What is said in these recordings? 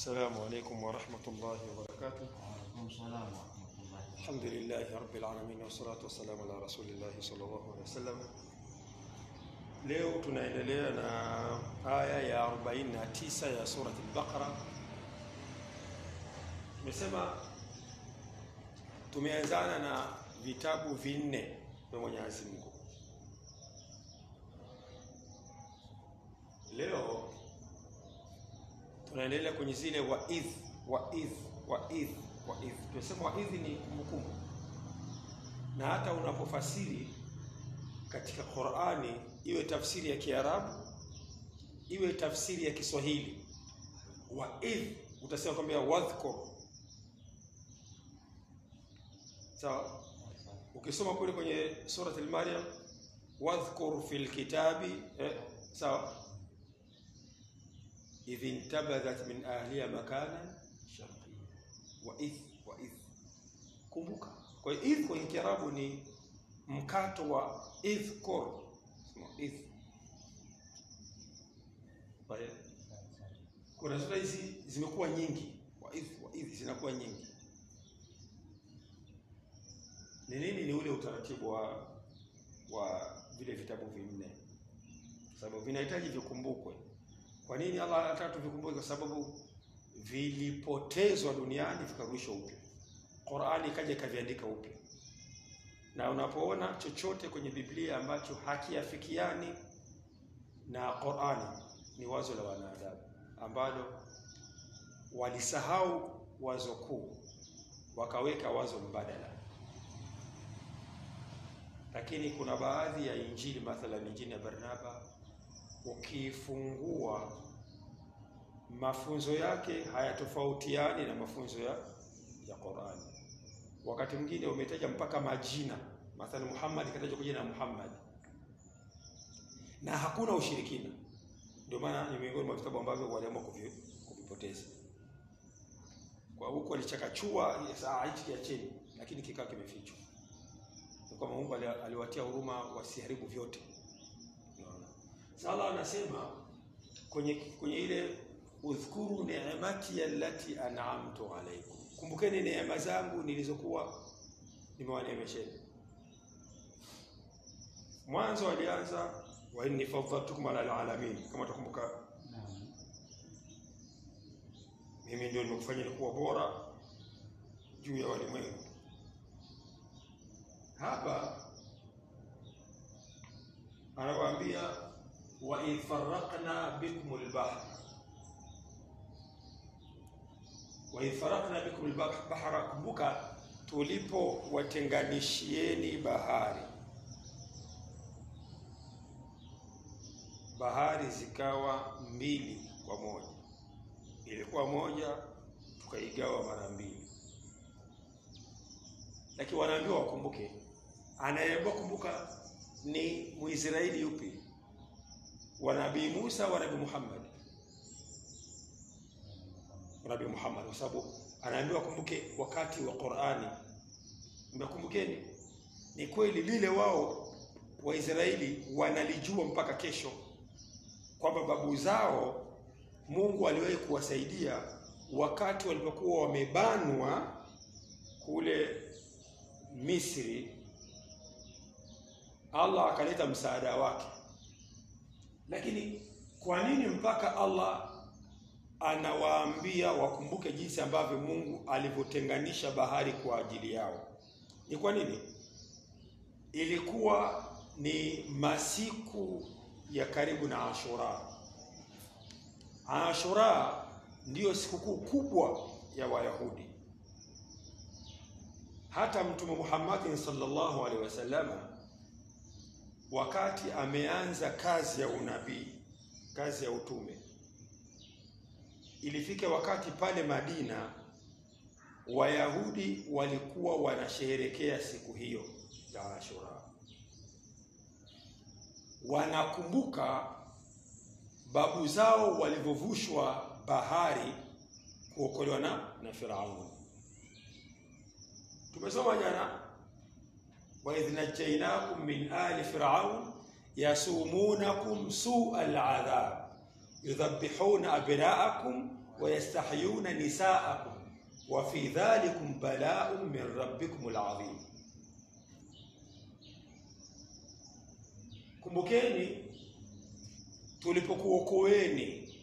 السلام عليكم ورحمة الله وبركاته. وعليكم السلام ورحمة الله. الحمد لله رب العالمين والصلاة والسلام على رسول الله صلى الله عليه وسلم. Leo tunaendelea na aya ya 49 ya surati al-Baqara. Tumesema tumeanzana na vitabu vinne vya Mwenyezi Mungu. Leo tunaendelea kwenye zile waidh. Tunasema waidh ni kumbukumbu, na hata unapofasiri katika Qur'ani, iwe tafsiri ya Kiarabu iwe tafsiri ya Kiswahili, waidh utasema kwamba wadhkur. Sawa? Ukisoma kule kwenye surati al-Maryam, wadhkur fil kitabi, sawa, idh intabadhat min ahliha makanan sharqiyya. Waidh, kumbuka. Kwa hiyo idh kwenye Kiarabu ni mkato wa idhkur. Idh. Kuna sura hizi zimekuwa nyingi, waidh zinakuwa nyingi. Ni nini? Ni ule utaratibu wa vile vitabu vinne, sababu vinahitaji vikumbukwe. Kwa nini Allah anataka tuvikumbuke? Kwa sababu vilipotezwa duniani vikarudishwa upya. Qur'ani ikaja ikaviandika upya. Na unapoona chochote kwenye Biblia ambacho hakiafikiani na Qur'ani, ni wazo la wanadamu ambalo walisahau wazo kuu wakaweka wazo mbadala. Lakini kuna baadhi ya Injili, mathalan Injili ya Barnaba, ukifungua mafunzo yake hayatofautiani na mafunzo ya Qur'ani. Wakati mwingine umetaja mpaka majina, mathalan Muhammad katajwa kwa jina la Muhammad, na hakuna ushirikina. Ndio maana ni miongoni mwa vitabu ambavyo waliamua kuvipoteza. Kwa huko walichakachua hichi kiacheni, lakini kikao kimefichwa. Kwa Mungu aliwatia huruma wasiharibu vyote. Unaona? Sala anasema kwenye ile udhkuru ni'mati allati an'amtu alaykum, kumbukeni neema zangu nilizokuwa nimewaneemesheni. Mwanzo alianza wa inni faddaltukum ala alamin, kama tukumbuka. Mimi ndio nimekufanya kuwa bora juu ya walimwengu. Hapa anawaambia wa in farraqna bikum al-bahr, wa in farraqna bikum al-bahra, kumbuka tulipo watenganishieni bahari zikawa mbili kwa moja. Ilikuwa moja tukaigawa mara mbili. Lakini wanaambiwa wakumbuke. Anayeambiwa kumbuka ni Muisraeli yupi? Wa Nabii Musa wa Nabii Muhammad? Nabii Muhammad, kwa sababu anaambiwa kumbuke wakati wa Qur'ani. Mnakumbukeni, ni kweli lile wao Waisraeli wanalijua mpaka kesho kwamba babu zao Mungu aliwahi kuwasaidia wakati walipokuwa wamebanwa kule Misri. Allah akaleta msaada wake. Lakini kwa nini mpaka Allah anawaambia wakumbuke jinsi ambavyo Mungu alivyotenganisha bahari kwa ajili yao? Ni kwa nini? Ilikuwa ni masiku ya karibu na Ashura. Ashura ndiyo sikukuu kubwa ya Wayahudi. Hata Mtume Muhammad sallallahu alaihi wasallam wakati ameanza kazi ya unabii, kazi ya utume, ilifika wakati pale Madina Wayahudi walikuwa wanasherehekea siku hiyo ya Ashura. Wanakumbuka babu zao walivyovushwa bahari kuokolewa na Firauni. Tumesoma jana, wa idh najainakum min ali firaun yasumunakum su'al adhab yudhabbihuna abna'akum wayastahyuna nisaakum wa fi dhalikum bala'un min rabbikum al'azim. Kumbukeni tulipokuokoeni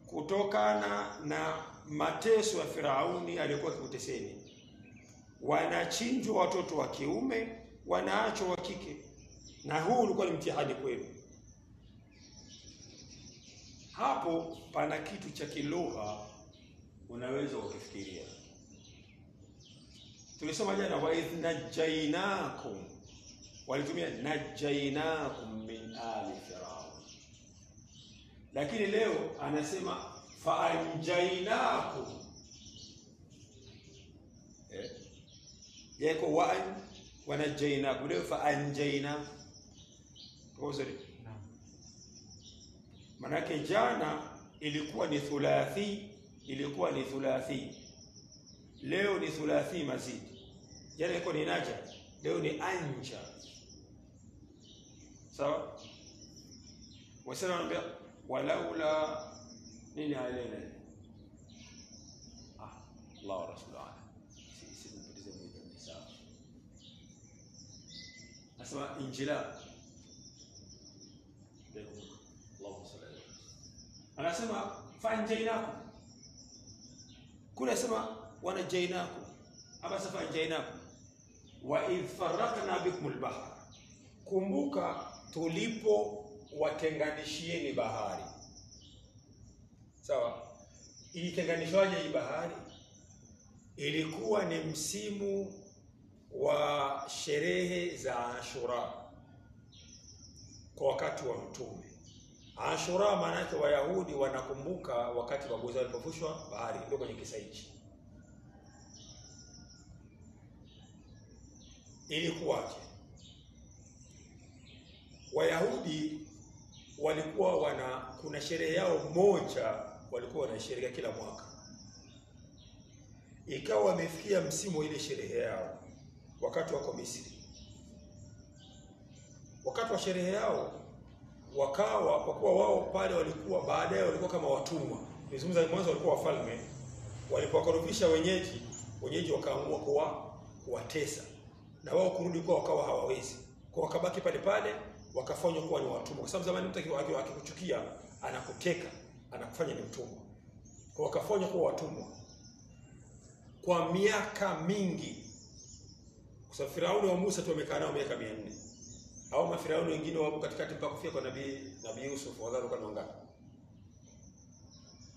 kutokana na mateso ya Firauni aliyekuwa akikuteseni. Wanachinjwa watoto wa kiume, wanaachwa wa kike, na huu ulikuwa ni mtihani kwenu. Hapo pana kitu cha kilugha unaweza ukifikiria. Tulisoma jana wa idh najainakum, walitumia najainakum min ali Firaun, lakini leo anasema fa anjainakum. Yako wa najainakum, leo fa anjaina kozeri. Manake jana ilikuwa ni thulathi, leo ni thulathi mazidi. Jana ilikuwa ni naja, leo ni anja. Sawa? Wasema anambia walaula nini alaina. Allah wa rasulullah. Sisi mpitize mwito ni sawa. Asema injila. Allahu sallallahu. Anasema fanjainakum. Kuna sema wanajainakum. Aba safanjainakum. Wa idh farraqna bikum al-bahr. Kumbuka tulipo watenganishieni bahari. Sawa? Ilitenganishwaje hii bahari? Ilikuwa ni msimu wa sherehe za Ashura kwa wakati wa Mtume. Ashura maana yake Wayahudi wanakumbuka wakati babu zao walipofushwa bahari, ndio kwenye kisa hichi. Ilikuwaje? Wayahudi walikuwa kuna sherehe yao moja walikuwa wanasherehekea kila mwaka. Ikawa wamefikia msimu ile sherehe yao wakati wako Misri. Wakati wa sherehe yao wakawa, kwa kuwa wao pale walikuwa baadaye walikuwa kama watumwa. Nizungumza mwanzo walikuwa wafalme, walipowakorofisha wenyeji wakaamua kuwatesa. Na wao kurudi kwa wakawa hawawezi. Kwa wakabaki pale pale, wakafanywa kuwa ni watumwa. Kwa sababu zamani mtu akikuchukia anakuteka, anakufanya ni mtumwa. Kwa wakafanywa kuwa watumwa kwa miaka mingi. Kwa sababu Firauni wa Musa tu wamekaa nao miaka 400. Au mafirauni wengine wapo katikati mpaka kufika kwa Nabii Yusuf, wadhalo kwa wangapi.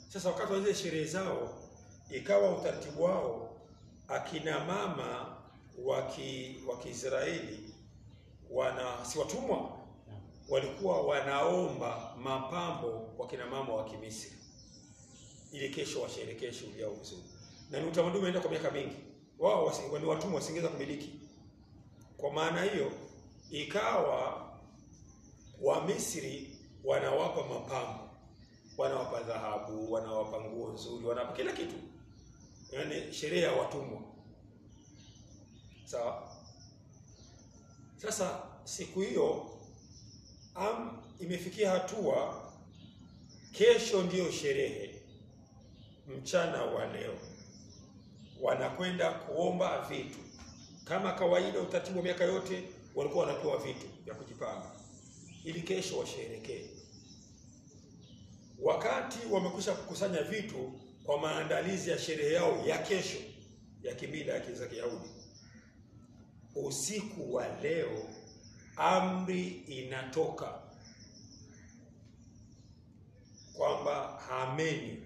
Sasa wakati wa zile sherehe zao ikawa utaratibu wao, akina mama wa Kiisraeli si watumwa, walikuwa wanaomba mapambo kwa kina mama wa Kimisri ili kesho washerekee shughuli yao vizuri. Na ni utamaduni unaenda kwa miaka mingi. Wao ni watumwa, wasingeweza kumiliki. Kwa maana hiyo ikawa wa Misri wanawapa mapambo, wanawapa dhahabu, wanawapa nguo nzuri, wanawapa kila kitu. Yaani sherehe ya watumwa. Sawa? Sasa siku hiyo imefikia hatua kesho ndiyo sherehe. Mchana wa leo wanakwenda kuomba vitu. Kama kawaida utaratibu wa miaka yote walikuwa wanapewa vitu vya kujipanga ili kesho washerekee. Wakati wamekwisha kukusanya vitu kwa maandalizi ya sherehe yao ya kesho ya kimila ya Kiyahudi, usiku wa leo amri inatoka kwamba hameni.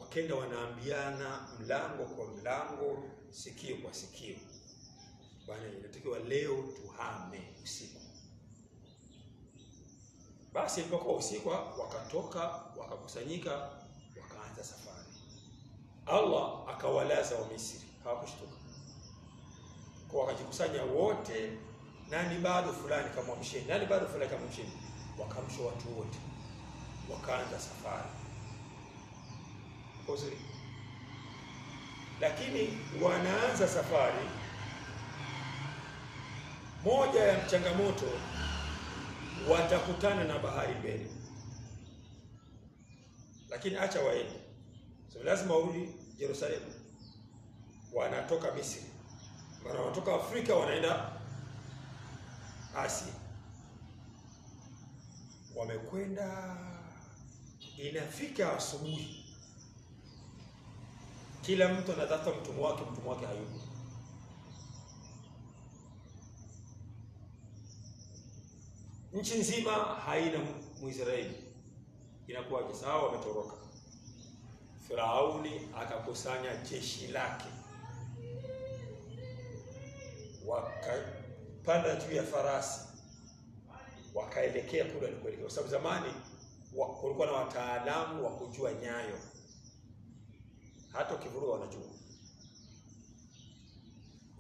Wakenda wanaambiana mlango kwa mlango, sikio kwa sikio, bwana inatakiwa leo tuhame usiku. Basi ilipokuwa usiku wakatoka, wakakusanyika, wakaanza safari. Allah akawalaza wa Misri, hawakushtuka. Kwa wakajikusanya wote, nani bado fulani kama msheni, nani bado fulani kama msheni. Wakamsho watu wote, wakaanza safari. Kozuri. Lakini wanaanza safari, moja ya changamoto watakutana na bahari mbele. lakini acha waende. So lazima warudi Yerusalemu. Wanatoka Misri. Maana wanatoka Afrika wanaenda Asia. Wamekwenda, inafika asubuhi, kila mtu anatafuta mtumwa wake hayupo. Nchi nzima haina Mwisraeli. Inakuwaje? Sawa, wametoroka. Firauni akakusanya jeshi lake, wakapanda juu ya farasi, wakaelekea kule alikoelekea. Kwa sababu zamani kulikuwa na wataalamu wa kujua nyayo, hata ukivuruga wanajua.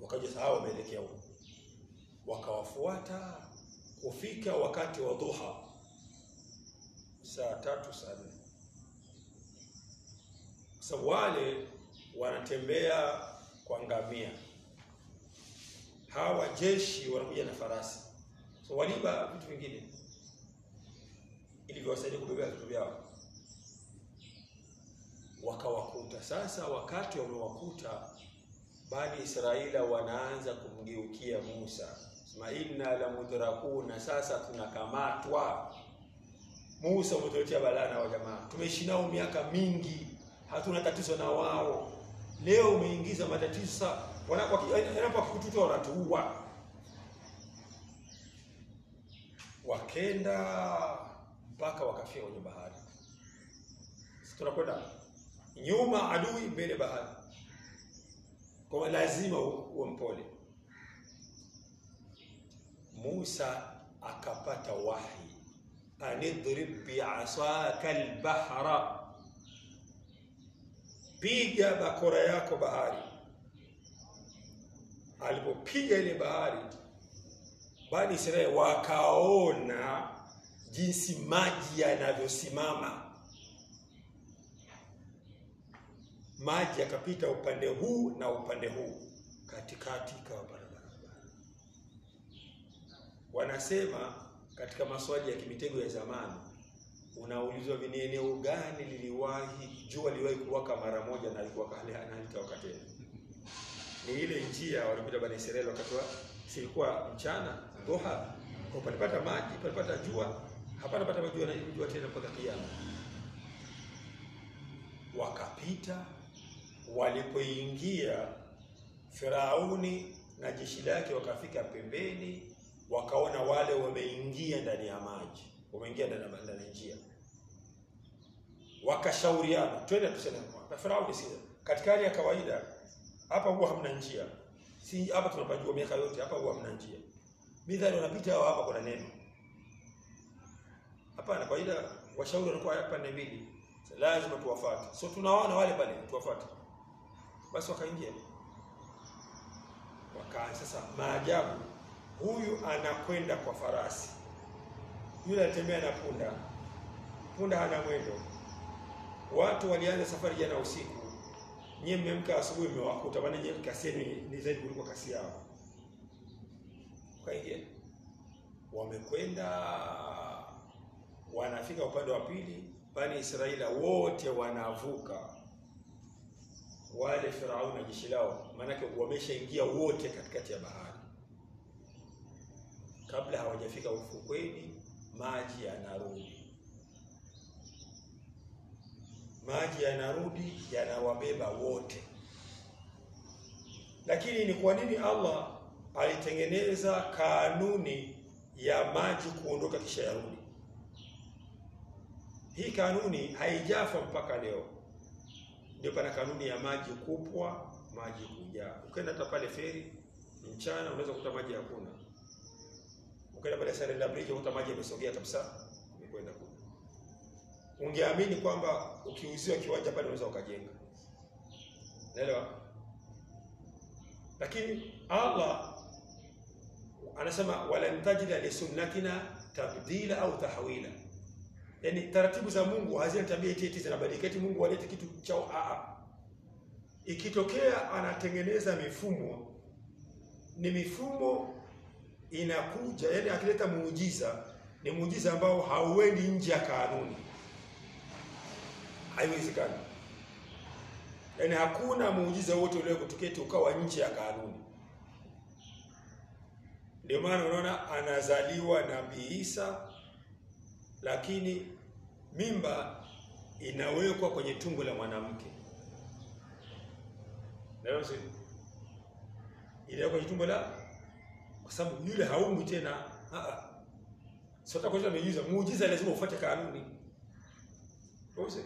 Wakaja sawa, wameelekea huko, wakawafuata. Kufika wakati wa dhuha, saa 3 saa 4, sababu wale wanatembea kwa ngamia, hawa jeshi wanakuja na farasi. So waliba vitu vingine ili viwasaidie kubebea vitu vyao. Wakawakuta. Sasa wakati wamewakuta, Bani Israeli wanaanza kumgeukia Musa. Inna la mudrakuna, sasa tunakamatwa. Musa, umetuletea balaa wa jamaa. Tumeishi nao miaka mingi, hatuna tatizo na wao. Leo umeingiza matatizo, wanapokututa wanatuua. Wakenda mpaka wakafika kwenye bahari. Sisi tunakwenda nyuma adui, mbele bahari. Kwa lazima uwe mpole. Musa akapata wahi, anidrib bi'asaka al-bahra, piga bakora yako bahari. Alipopiga ile bahari, Bani Israeli wakaona jinsi maji yanavyosimama. Maji yakapita upande huu na upande huu, katikati kwa barabara. Wanasema katika maswali ya kimitego ya zamani, unaulizwa ni eneo gani jua liliwahi kuwaka mara moja na alikuwa halitawaka tena. Ni ile njia walipita Bani Israeli wakati silikuwa mchana dhuha, palipata maji, palipata jua, hapana pata jua tena mpaka kiyama. Wakapita, walipoingia Firauni na jeshi lake wakafika pembeni, wakaona wale wameingia ndani ya maji, wameingia ndani ya njia. Wakashauriana, twende tuseme kwa Firauni, si katika hali ya kawaida hapa huwa hamna njia. Si hapa tunapajua miaka yote, hapa huwa hamna njia. Midhali wanapita hapa kuna neno. Hapana, kawaida washauri wanakuwa hapa pande mbili. Lazima tuwafuate. So tunaona wale pale, tuwafuate. Basi wakaingia. Wakaanza sasa maajabu. Huyu anakwenda kwa farasi, yule anatembea na punda. Punda hana mwendo. Watu walianza safari jana usiku. Nyie mmemka asubuhi mmewakuta, maana nyie kasi yenu ni zaidi kuliko kasi yao. Kaingia. Wamekwenda, wanafika upande wa pili, Bani Israeli wote wanavuka. Wale Firauni na jeshi lao, maana wameshaingia wote katikati ya bahari. Kabla hawajafika ufukweni, maji yanarudi, yanawabeba wote. Lakini ni kwa nini Allah alitengeneza kanuni ya maji kuondoka kisha yarudi? Hii kanuni haijafa mpaka leo. Ndio pana kanuni ya maji kupwa, maji kujaa. Ukienda hata pale feri mchana unaweza kukuta maji hakuna. Ukienda pale Serenda Bridge unakuta maji yamesogea kabisa, imekwenda kule. Ungeamini kwamba ukiuziwa kiwanja pale unaweza ukajenga. Unaelewa? Lakini Allah anasema wala mtajida li sunnatina tabdila au tahwila. Yaani taratibu za Mungu hazina tabia eti zinabadilika. Eti Mungu alete kitu chao ikitokea anatengeneza mifumo, ni mifumo inakuja, yaani akileta muujiza, ni muujiza ambao hauendi nje ya kanuni. Haiwezekani. Yaani hakuna muujiza wote ule kutuketi ukawa nje ya kanuni. Ndio maana unaona anazaliwa Nabii Isa, lakini mimba inawekwa kwenye tumbo la mwanamke. Ndio sio? Ile kwenye tumbo la, kwa sababu yule haumwi tena. Sasa kwa sababu muujiza lazima ufuate kanuni. Ndio sio?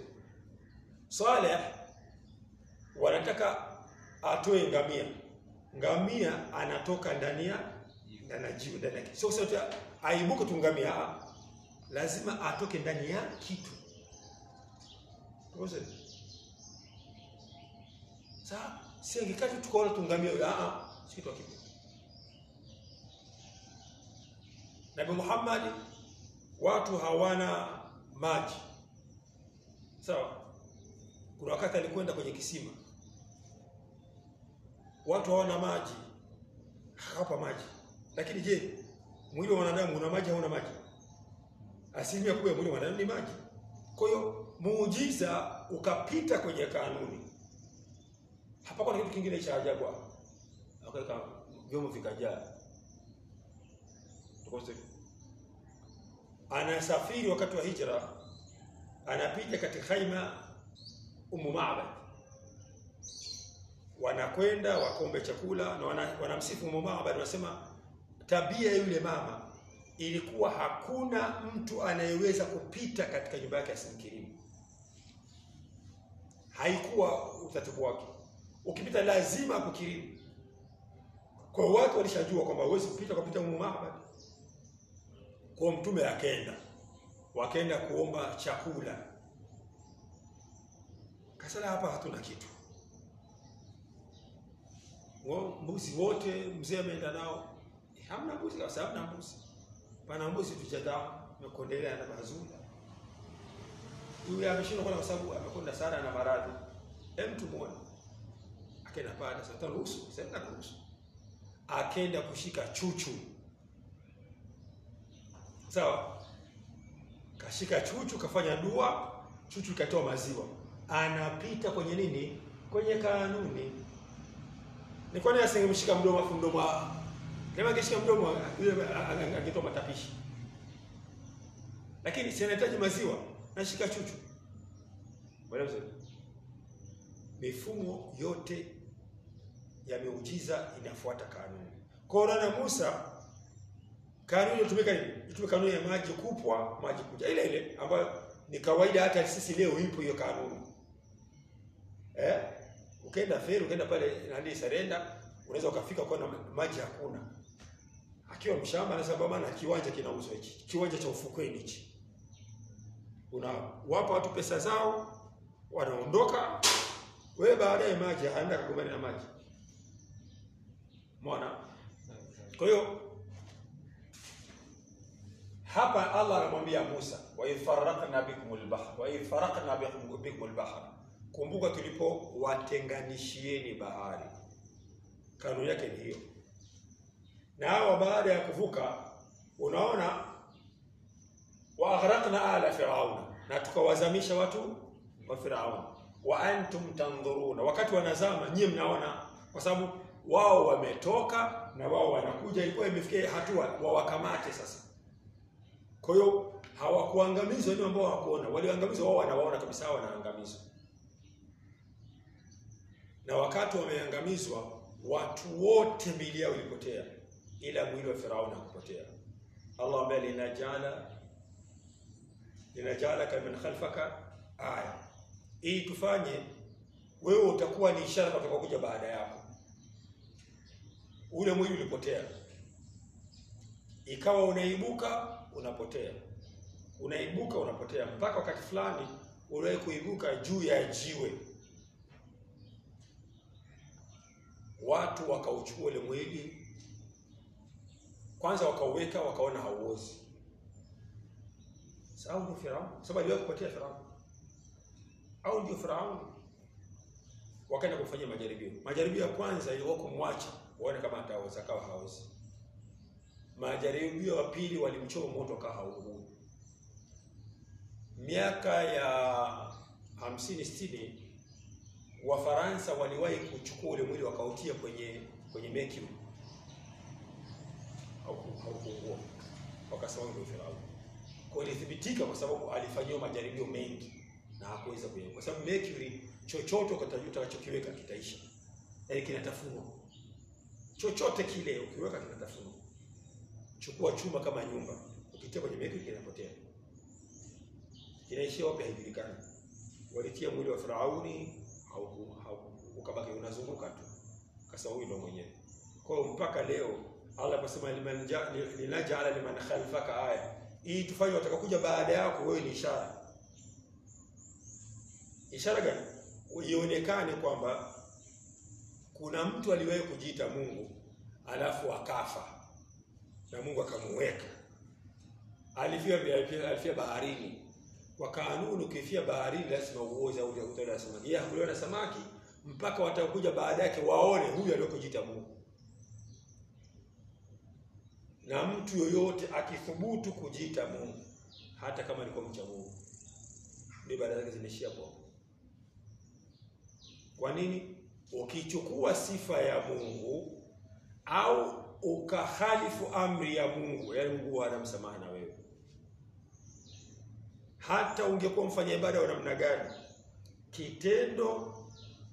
Saleh wanataka atoe ngamia. Ngamia anatoka ndani ya jiwe ndani yake. Sio sote aibuke tu ngamia, lazima atoke ndani ya kitu. Ndio sio? Sasa si ingekati tukaona tungamia, si kitu kipi. Nabii Muhammad, watu hawana maji. Sawa? Kuna wakati alikwenda kwenye kisima. Watu hawana maji. Hapa maji. Lakini je, mwili wa wanadamu una maji au una maji? Asilimia kubwa ya mwili wa wanadamu ni maji. Kwa hiyo muujiza ukapita kwenye kanuni. Hapakuwa na kitu kingine cha ajabu hapo. Akaweka vyombo vikajaa. Tukose. Anasafiri wakati wa hijra, anapita katika Khaima Ma'bad. Wanakwenda wakombe chakula na wanamsifu Ma'bad, wanasema tabia yule mama ilikuwa hakuna mtu anayeweza kupita katika nyumba yake asimkirimu. Haikuwa utaratibu wake. Ukipita lazima kukirimu. Kwa watu walishajua kwamba huwezi kupita Ma'bad. Kwa mtume wakaenda kuomba chakula. Kasala hapa hatuna kitu. Mbuzi wote mzee ameenda nao. Hamna mbuzi kwa sababu na mbuzi. Pana mbuzi tuchata mekondelea na mazuri. Yule ameshindwa kwa sababu amekonda sana na maradhi. Mtu mmoja akaenda pale, sasa ruhusu, sasa kuruhusu. Akaenda kushika chuchu. Sawa? Kashika chuchu, kafanya dua, chuchu ikatoa maziwa. Anapita kwenye nini? Kwenye kanuni. Ni kwa nini asingemshika mdomo afu mdomo? Kama angeshika mdomo yule angetoa matapishi. Lakini si anahitaji maziwa, nashika chuchu. Bwana mzee. Mifumo yote ya miujiza inafuata kanuni. Korana Musa, kanuni inatumika nini? Inatumika kanuni ya maji kupwa, maji kuja. Ile ambayo ni kawaida hata sisi leo ipo hiyo kanuni. Ukaenda feri, ukaenda pale nani Serenda, unaweza ukafika kwa na maji hakuna. Akiwa mshamba anasema bwana kiwanja kinauzwa hiki. Kiwanja cha ufukweni hiki. Unawapa watu pesa zao, wanaondoka. Wewe baadaye maji haenda kugombana na maji. Umeona? Kwa hiyo hapa Allah anamwambia Musa, wa ifarraqna bikumul bahr, wa ifarraqna bikumul bahr. Kumbuka tulipo watenganishieni bahari. Kanuni yake ni hiyo. Na hao baada ya kuvuka, unaona wa aghraqna ala fir'auna, na tukawazamisha watu wa Firaun. Wa antum tanzuruna, wakati wanazama nyinyi mnaona, kwa sababu wao wametoka na wao wanakuja, ilikuwa imefikia hatua wawakamate sasa. Kwa hiyo hawakuangamizwa ni ambao hawakuona, walioangamizwa wao wanawaona kabisa wanaangamizwa. Na wakati wameangamizwa, watu wote mili yao ilipotea, ila mwili wa Firaun hakupotea. Allah ambaye linajala min khalfaka aya. Hii tufanye wewe utakuwa ni ishara kutoka kuja baada yako. Ule mwili ulipotea. Ikawa unaibuka unapotea. Unaibuka unapotea mpaka wakati fulani uliwahi kuibuka juu ya jiwe. Watu wakauchukua ile mwili. Kwanza wakauweka wakaona hauozi. Sawa ndio Firaun, sababu aliwahi kupotea Firaun. Au ndio Firaun. Wakaenda kufanya majaribio. Majaribio ya kwanza ilikuwa kumwacha waone kama ataoza, akawa haozi. Majaribio ya pili walimchoma moto akawa haungui. Miaka ya 50 60 Wafaransa waliwahi kuchukua ule mwili wakautia kwenye mercury au kuungua, wakasema ndio Firauni. Kwa hiyo ilithibitika kwa sababu alifanywa majaribio mengi na hakuweza kuelewa, kwa sababu mercury chochote utakachokiweka kitaisha, yaani kinatafunwa. Chochote kile ukiweka kinatafunwa. Chukua chuma kama nyumba, ukitia kwenye mercury kinapotea, kinaishia wapi haijulikani. Walitia mwili wa Firauni ukabaki unazunguka tu, kasa huyu ndo mwenyewe. Kwa hiyo mpaka leo Allah anasema linajala liman khalfaka aya, hii tufanye watakakuja baada yako wewe ni ishara. Ishara gani? Ionekane kwamba kuna mtu aliwahi kujiita Mungu alafu akafa na Mungu akamuweka. Alifia baharini. Kwa kanuni ukifia baharini lazima uoze au utala samaki. Yeye hakuliwa na samaki mpaka watakuja baada yake waone huyu aliyokujiita Mungu. Na mtu yoyote akithubutu kujiita Mungu, hata kama alikuwa mcha Mungu, ndio baada yake zinaishia hapo. Kwa nini? Ukichukua sifa ya Mungu au ukahalifu amri ya Mungu, yaani Mungu hana msamaha na wewe. Hata ungekuwa mfanya ibada wa namna gani, kitendo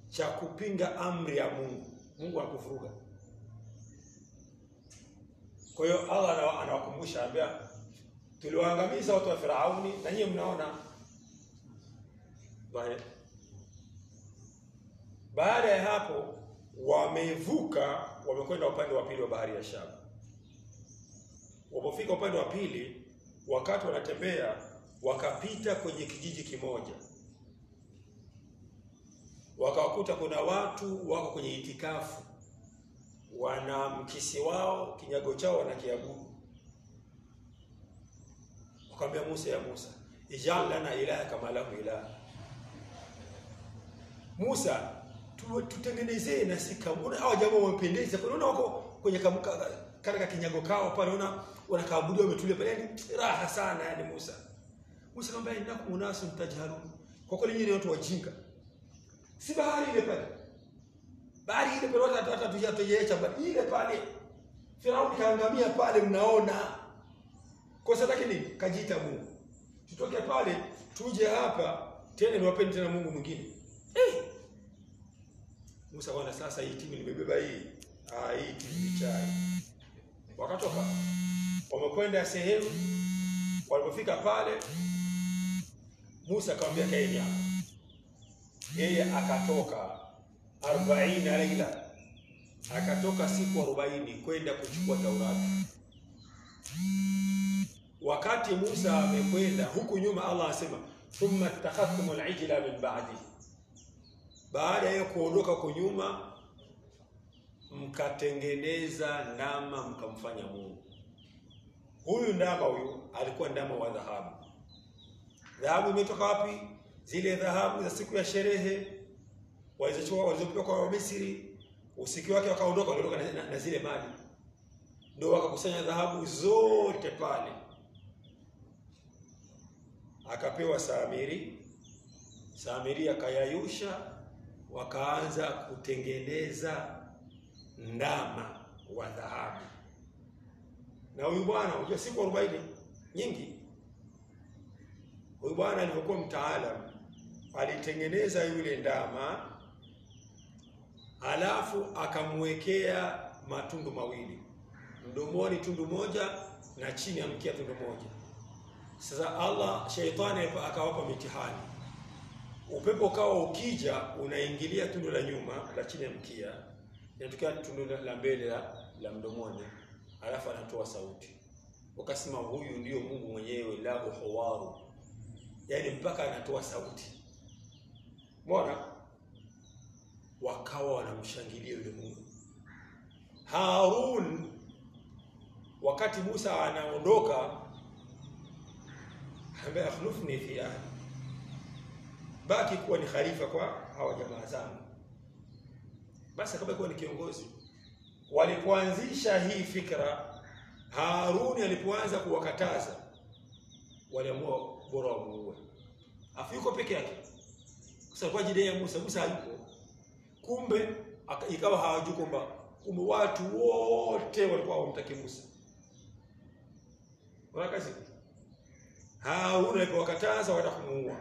cha kupinga amri ya Mungu, Mungu anakufuruga. Kwa hiyo Allah anawakumbusha, anambia tuliwaangamiza watu wa Firauni na nyinyi mnaona. Baada ya hapo wamevuka, wamekwenda upande wa pili wa bahari ya Shamu. Walipofika upande wa pili, wakati wanatembea wakapita kwenye kijiji kimoja. Wakawakuta kuna watu wako kwenye itikafu, wana mkisi wao, kinyago chao wanakiabudu. Wakamwambia Musa, ya Musa, ij'al lana ilaha kama lahu ilaha. Musa, tutengenezee na sisi kama hao jamaa wapendeza. Unaona wako kwenye katika kinyago kao pale, unaona wanakaabudu wametulia pale, yani raha sana yani Musa. Musa akamwambia innakum unasun tajhalun. Kwa kweli nyinyi ni watu wajinga. Si bahari ile pale. Bahari ile pale watu watatujeecha bali ile pale. Firauni kaangamia pale mnaona. Kwa sababu nini? Kajiita Mungu. Tutoke pale tuje hapa tena niwapeni tena Mungu mwingine. Musa bwana, sasa hii timu nimebeba hii. Hii timu chai. Wakatoka. Wamekwenda sehemu. Walipofika pale Musa akamwambia kaeni hapa. Yeye akatoka 40 laila. Akatoka siku 40 kwenda kuchukua Taurati. Wakati Musa amekwenda huku nyuma, Allah asema thumma takhadtum al-ijla min ba'di. Baada ya kuondoka huko nyuma mkatengeneza ndama mkamfanya Mungu. Huyu ndama huyu alikuwa ndama wa dhahabu. Dhahabu imetoka wapi? Zile dhahabu za siku ya sherehe walizopewa kwa Misri. Usiku wake wakaondoka na zile mali. Ndio wakakusanya dhahabu zote pale. Akapewa Samiri akayayusha, wakaanza kutengeneza ndama wa dhahabu. Na huyu bwana unajua siku 40 nyingi. Huyu bwana alikuwa mtaalamu, alitengeneza yule ndama, alafu akamwekea matundu mawili, mdomoni tundu moja na chini ya mkia tundu moja. Sasa Allah shaitani akawapa mitihani. Upepo kawa ukija unaingilia tundu la nyuma la chini ya mkia, inatokea tundu la mbele la mdomoni, alafu anatoa sauti. Wakasema huyu ndio Mungu mwenyewe, lahu hawaru, yani mpaka anatoa sauti. Mbona wakawa wanamshangilia yule Mungu. Harun wakati Musa anaondoka, ambaye akhlufni fi ahli, baki kuwa ni khalifa kwa hawa jamaa zangu. Basi akabaki kuwa ni kiongozi. Walipoanzisha hii fikra, Harun alipoanza kuwakataza, waliamua bora wamuue. Afu yuko peke yake. Sasa kwa ajili ya Musa hayuko. Kumbe ikawa hawajui kwamba kumbe watu wote walikuwa hawamtaki Musa. Wakati Haruna wakataza watakumuua.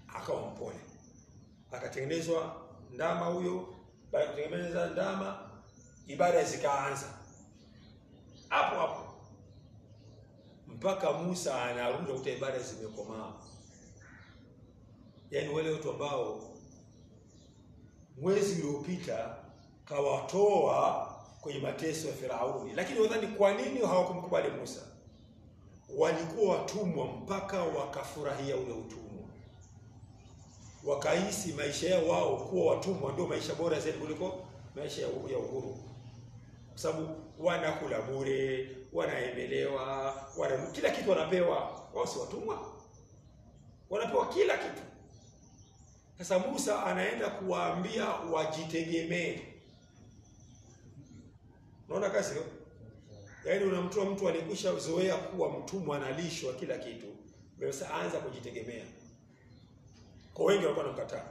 Akawa mpole. Akatengenezwa ndama huyo, baada ya kutengeneza ndama ibada zikaanza. Hapo mpaka Musa anarudi kuta ibada zimekomaa. Yaani wale watu ambao mwezi uliopita kawatoa kwenye mateso ya Firauni, lakini wadhani kwa nini hawakumkubali Musa? Walikuwa watumwa mpaka wakafurahia ule utumwa. Wakahisi maisha yao wao kuwa watumwa ndio maisha bora zaidi kuliko maisha ya uhuru. Kwa sababu wanakula bure, wanaemelewa, kila kitu wanapewa. Wao si watumwa. Wanapewa kila kitu. Sasa Musa anaenda kuwaambia wajitegemee. Unaona kazi hiyo? Yaani unamtoa mtu alikwisha zoea kuwa mtumwa, analishwa kila kitu. Sasa anza kujitegemea. Kwa wengi walikuwa wanamkataa.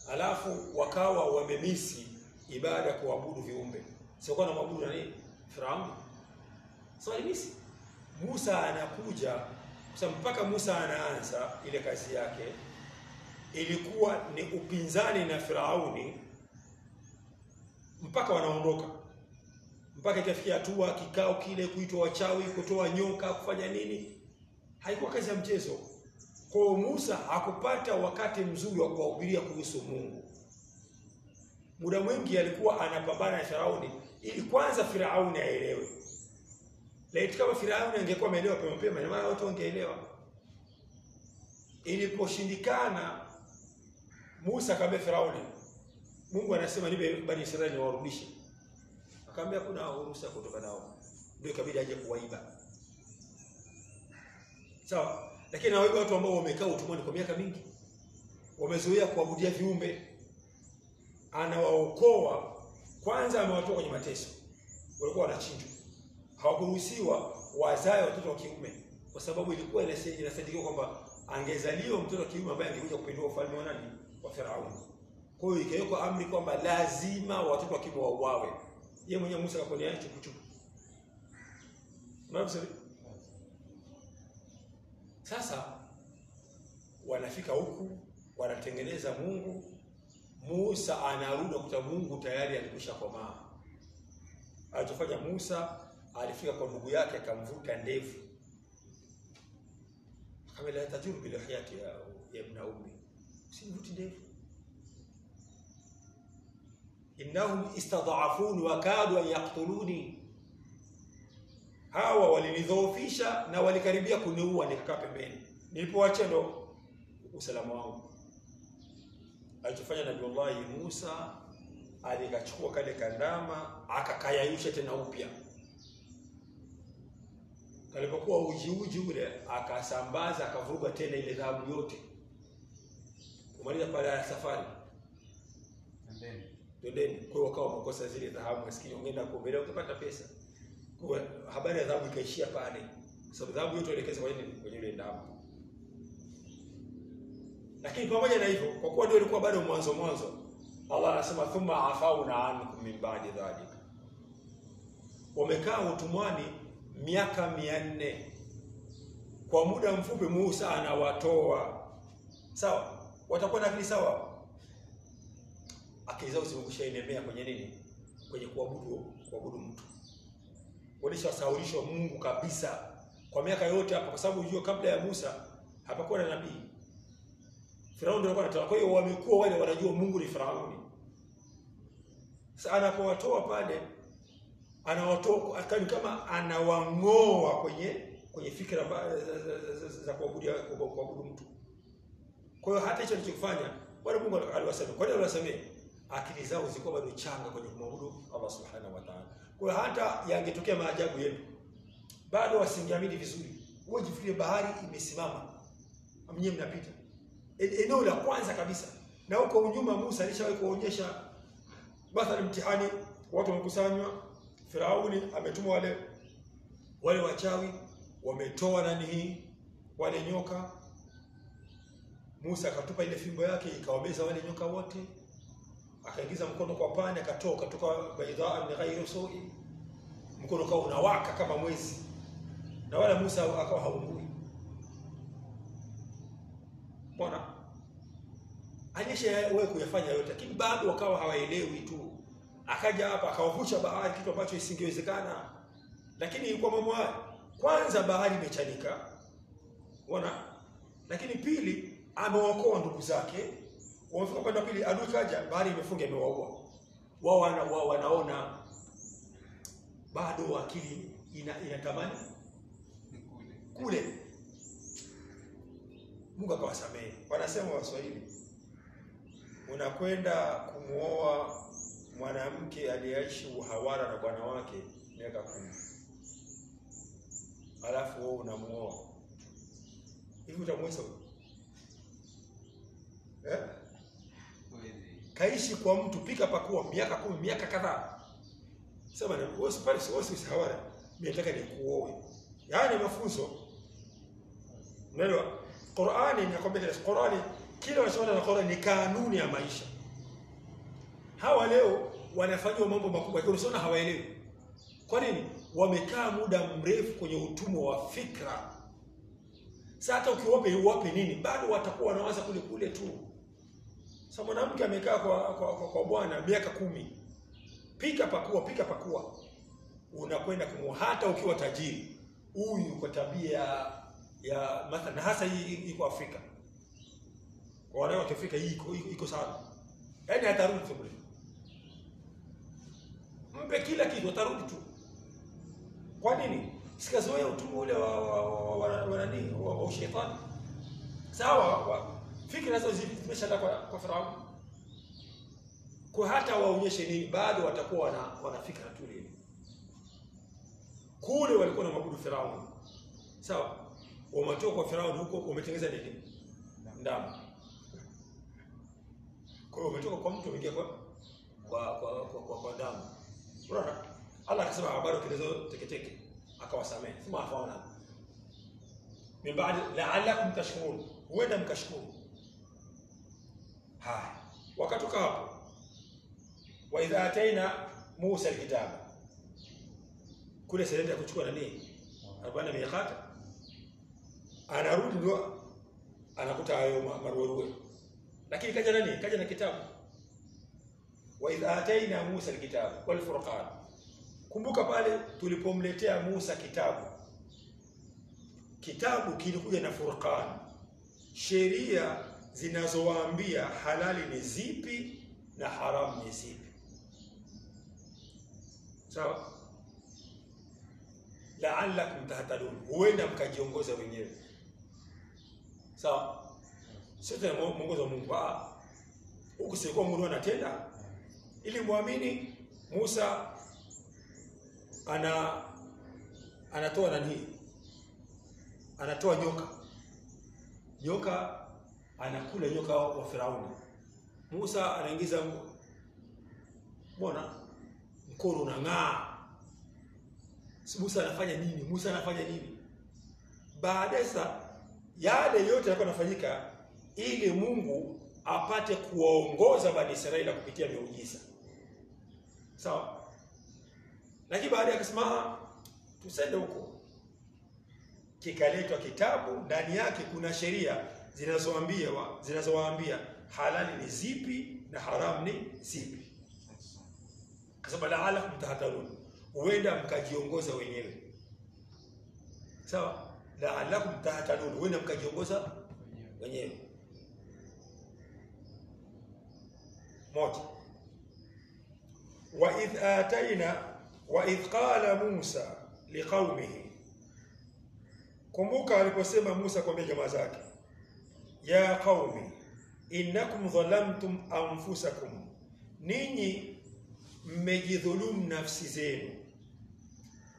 Alafu wakawa wamemisi ibada kuabudu viumbe. Sio kwa maabudu nani? Firauni. Sio alimisi. Musa anakuja, kwa mpaka Musa anaanza ile kazi yake ilikuwa ni upinzani na Firauni mpaka wanaondoka. Mpaka ikafikia hatua kikao kile kuitwa wachawi, kutoa nyoka, kufanya nini? Haikuwa kazi ya mchezo. Kwa Musa hakupata wakati mzuri wa kuwahubiria kuhusu Mungu. Muda mwingi alikuwa anapambana na Firauni ili kwanza Firauni aelewe. Laiti kama Firauni angekuwa ameelewa mapema, maana watu wangeelewa. Iliposhindikana, Musa akamwambia Firauni, Mungu anasema nipe Bani Israeli warudishe. Akamwambia kuna ruhusa kutoka nao. Ndio ikabidi aje kuwaiba. Sawa? Lakini hao watu ambao wamekaa utumwani kwa miaka mingi, wamezoea kuabudia viumbe, anawaokoa. Kwanza amewatoa kwenye mateso. Walikuwa wanachinjwa. Hawakuruhusiwa wazae watoto wa kiume, kwa sababu ilikuwa inasadikiwa kwamba angezaliwa mtoto wa kiume ambaye angekuja kupindua ufalme wa nani? Wa Firauni. Kwa hiyo ikawekwa amri kwamba lazima watoto wa kiume wauawe. Yeye mwenyewe Musa akaponea chukuchuku. Unaona? Sasa wanafika huku, wanatengeneza Mungu. Musa anarudi kukuta Mungu tayari alikwishakomaa. Alichofanya Musa, alifika kwa ndugu yake akamvuta ndevu. Akamwambia tajuru bila hayati ya ibn ummi. Usivuti ndevu. Innahum istad'afuni wa kadu an yaqtuluni. Hawa walinidhoofisha na walikaribia kuniua, nikakaa pembeni. Nilipoacha ndo usalama wangu. Alichofanya Nabii Musa, alikachukua kale kandama akakayayusha tena upya. Kalipokuwa uji ule akasambaza, akavuruga tena ile dhahabu yote. Kumaliza pale ya safari. Ndeni. Kwa hiyo wakawa wamekosa zile dhahabu, maskini ungeenda kuombelea ukipata pesa. Kwa habari ya dhahabu ikaishia pale. Sababu dhahabu yote ilekeza kwenye ile ndama. Lakini pamoja na hivyo, kwa kuwa ndio ilikuwa bado mwanzo, Allah anasema thumma afauna ankum min ba'di dhalika. Wamekaa utumwani miaka 400. Kwa muda mfupi Musa anawatoa. Sawa? Watakuwa na akili sawa? Akili zao zimekushainemea kwenye nini? Kwenye kuabudu mtu. Walishasahulishwa Mungu kabisa kwa miaka yote hapa, kwa sababu unajua kabla ya Musa hapakuwa na nabii. Firauni ndio alikuwa anataka. Kwa hiyo wamekuwa wale wanajua Mungu ni Firauni. Sasa anapowatoa pale, anawatoa kama anawangoa kwenye fikra za kuabudu mtu. Kwa hiyo hata hicho alichofanya bwana Mungu aliwasamehe. Kwa nini aliwasamehe? Akili zao zilikuwa bado changa kwenye kumwabudu Allah Subhanahu wa Ta'ala. Kwa hiyo hata yangetokea maajabu yenu, bado wasingeamini vizuri. Wewe jifikirie bahari imesimama, mnyewe mnapita eneo la kwanza kabisa, na huko nyuma Musa alishawahi kuonyesha basi mtihani. Watu wamekusanywa, Firauni ametuma wale wachawi, wametoa wale nyoka, Musa akatupa ile fimbo yake ikawabeza wale nyoka wote, akaingiza mkono kwa pani akatoka baidha min ghairi su'i, mkono kwa unawaka kama mwezi, na wala Musa akawa haungui. Mbona alisha wewe kuyafanya yote, lakini bado wakawa hawaelewi tu. Akaja hapa akawavusha bahari, kitu ambacho isingewezekana. Lakini ilikuwa mambo haya, kwanza bahari imechanika, unaona, lakini pili amewaokoa ndugu zake. Wamefika upande pili, adui kaja, bahari imefunga, imewaua wao. Wanaona bado akili inatamani kule. Mungu akawasamehe. Wanasema Waswahili, unakwenda kumuoa mwanamke aliyeishi uhawara na bwana wake miaka 10, alafu wewe unamuoa hivi, utamweza kaishi kwa mtu pika pakua miaka 10, miaka kadhaa. Sema na wewe si hawara, mimi nataka nikuoe. Yaani mafunzo. Unaelewa? Qur'ani inakwambia, Qur'ani kila wanachosema na Qur'ani ni kanuni ya maisha. Hawa leo wanafanywa mambo makubwa, lakini unaona hawaelewi. Kwa nini? Wamekaa muda mrefu kwenye utumwa wa fikra. Sasa hata ukiwape nini, bado watakuwa wanawaza kule kule tu. Sasa mwanamke amekaa kwa bwana miaka 10. Pika pakua. Unakwenda kumwoa hata ukiwa tajiri. Huyu kwa tabia ya mathalan, hasa hii iko Afrika. Kwa wale wa Afrika hii iko sana. Yaani atarudi tu kule. Mpe kila kitu atarudi tu. Kwa nini? Sikazoea utumwa ule wa shetani. Sawa, fikra hizo zimeshaenda kwa Farao. Kwa hata waonyeshe nini, bado watakuwa wana fikra tu ile. Kule walikuwa na mabudu Farao. Sawa? Wametoka kwa Farao huko, wametengeneza nini? Ndama. Kwa hiyo wametoka kwa mtu mwingine kwa ndama. Unaona? Allah akasema habari kilezo teketeke, akawasamehe. Sema afaona. Min baadi la'allakum tashkurun. Huenda mkashukuru. Haya. Wakatoka hapo. Wa idha ataina Musa alkitaba. Kule sasa kuchukua nani? Abana miqata. Anarudi ndio anakuta hayo maruweruwe. Lakini kaja nani? Kaja na kitabu. Wa idha ataina Musa alkitaba wal furqan. Kumbuka pale tulipomletea Musa kitabu kilikuja na Furqan, sheria zinazowaambia halali ni zipi na haramu ni zipi. Sawa? La'allakum tahtadun, huenda mkajiongoza wenyewe. Sawa? Sasa mwongozo wa Mungu huko sikuwa Mungu anatenda ili muamini. Musa anatoa nani? Anatoa nyoka anakula nyoka wa Firauni. Musa anaingiza mkono unang'aa. Musa anafanya nini? Baada sasa yale yote yalikuwa yanafanyika ili Mungu apate kuwaongoza Bani Israeli kupitia miujiza. Sawa? Lakini baada akasema tusende huko. Kikaletwa kitabu, ndani yake kuna sheria zinazowaambia halali ni zipi na haramu ni zipi. Kasema la'allakum tahtadun, huenda mkajiongoza wenyewe. Sawa? La'allakum tahtadun, huenda mkajiongoza wenyewe. Moja. Wa idh qala Musa liqaumihi, kumbuka aliposema Musa kwa jamaa zake, ya qaumi innakum dhalamtum anfusakum, ninyi mmejidhulumu nafsi zenu,